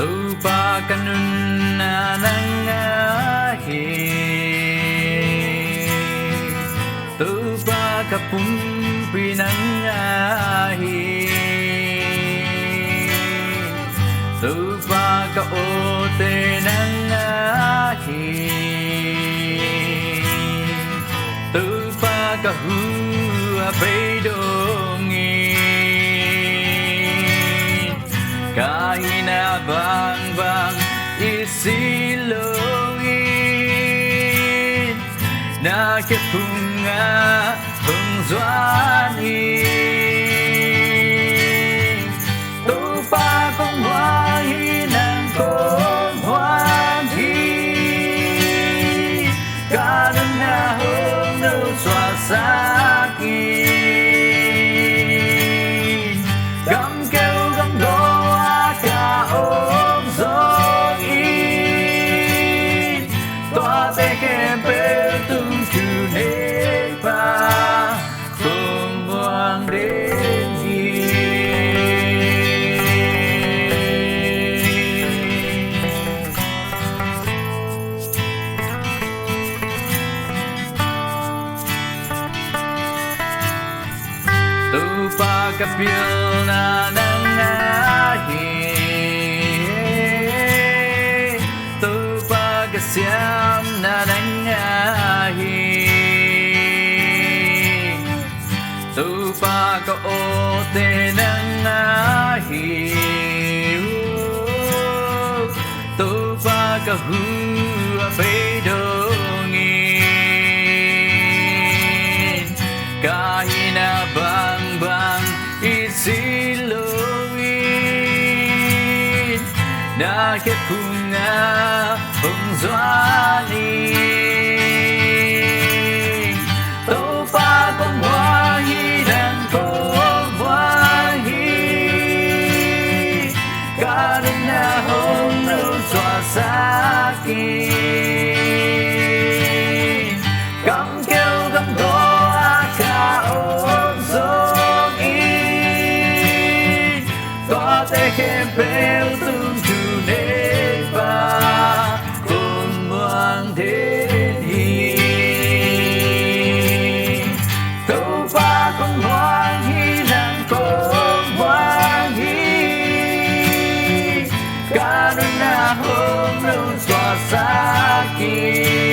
tupa kanun na nangahi tupa kapumpi nangahi tupa ka ote nangahi tupa ka hua peidongi kahina bang bang isilongin na kepunga hungzuanin tupa kong wahinan kong huanghi karena hong suasakin gam kêu gam doa cả ôm dõi toa te kem bêu tung chu nê ba không hoang đến tupa kapil na nangahi tupa kasyam na nangahi tupa ka ote nangahi tupa ka hua peidongin kahina bang bang isilongin na kepunga hungzuanin tupa kong wahi dan kong wahi karena hong suasakin gam kêu gam doa cả ôm dõi toa te kem bêu tung chu nê ba cùng muang đến hi tupa kong hoang hi nan kong hoang hi karena hong suasakin